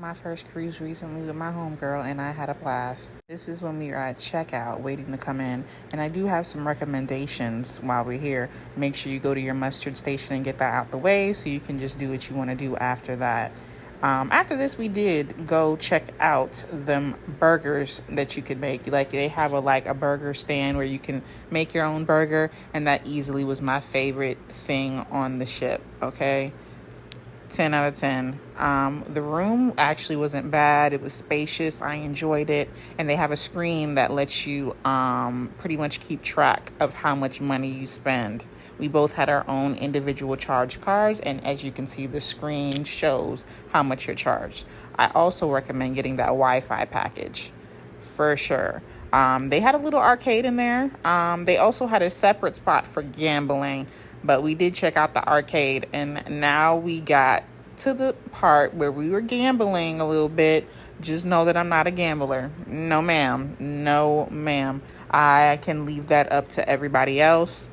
My first cruise recently with my homegirl, and I had a blast. This is when we are at checkout waiting to come in, and I do have some recommendations while we're here. Make sure you go to your mustard station and get that out the way so you can just do what you want to do after that. After this, we did go check out them burgers that you could make. Like, they have a burger stand where you can make your own burger, and that easily was my favorite thing on the ship. Okay, 10 out of 10. The room actually wasn't bad. It was spacious. I enjoyed it. And they have a screen that lets you pretty much keep track of how much money you spend. We both had our own individual charge cards, and as you can see, the screen shows how much you're charged. I also recommend getting that Wi-Fi package for sure. They had a little arcade in there. They also had a separate spot for gambling, but we did check out the arcade, and now we got to the part where we were gambling a little bit. Just know that I'm not a gambler. No, ma'am. No, ma'am. I can leave that up to everybody else.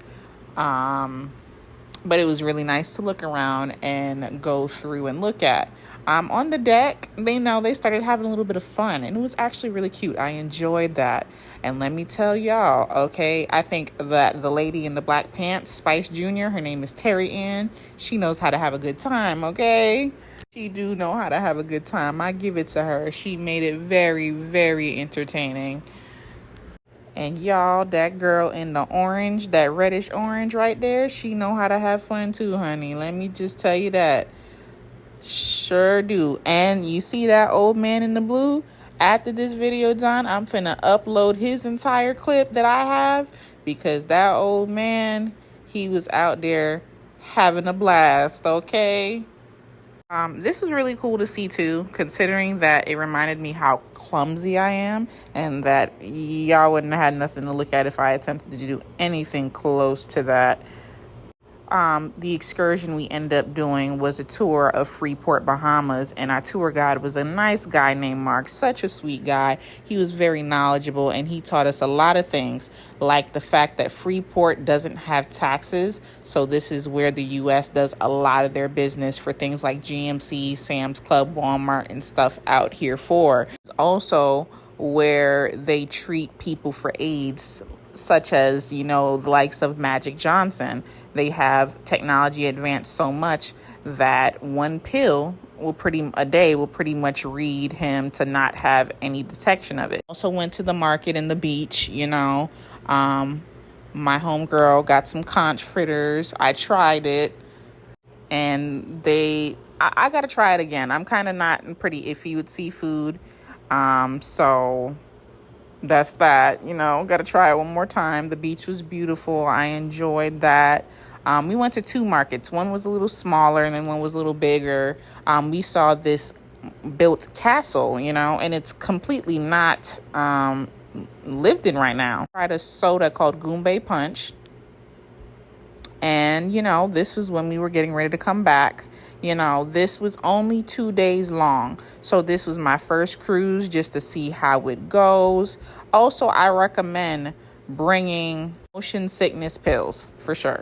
But it was really nice to look around and go through and look at. On the deck, they started having a little bit of fun, and it was actually really cute. I enjoyed that. And let me tell y'all, okay, I think that the lady in the black pants, Spice Jr., her name is Terry Ann, she knows how to have a good time, okay? She do know how to have a good time. I give it to her. She made it very, very entertaining. And y'all, that girl in the orange, that reddish orange right there, she know how to have fun too, honey. Let me just tell you that. Sure do. And you see that old man in the blue? After this video done, I'm finna upload his entire clip that I have, because that old man, he was out there having a blast, okay? This was really cool to see too, considering that it reminded me how clumsy I am, and that y'all wouldn't have had nothing to look at if I attempted to do anything close to that. The excursion we ended up doing was a tour of Freeport, Bahamas, and our tour guide was a nice guy named Mark, such a sweet guy. He was very knowledgeable, and he taught us a lot of things, like the fact that Freeport doesn't have taxes, so this is where the U.S. does a lot of their business for things like GMC, Sam's Club, Walmart, and stuff out here for. It's also where they treat people for AIDS, such as, the likes of Magic Johnson. They have technology advanced so much that one pill a day will pretty much read him to not have any detection of it. Also went to the market and the beach, my homegirl got some conch fritters. I tried it, and I gotta try it again. I'm kind of not pretty iffy with seafood, so that's that. Gotta try it one more time. The beach was beautiful. I enjoyed that. We went to two markets. One was a little smaller, and then one was a little bigger. We saw this built castle, and it's completely not lived in right now. I tried a soda called Goombay Punch. And, this was when we were getting ready to come back. This was only 2 days long. So this was my first cruise, just to see how it goes. Also, I recommend bringing motion sickness pills for sure.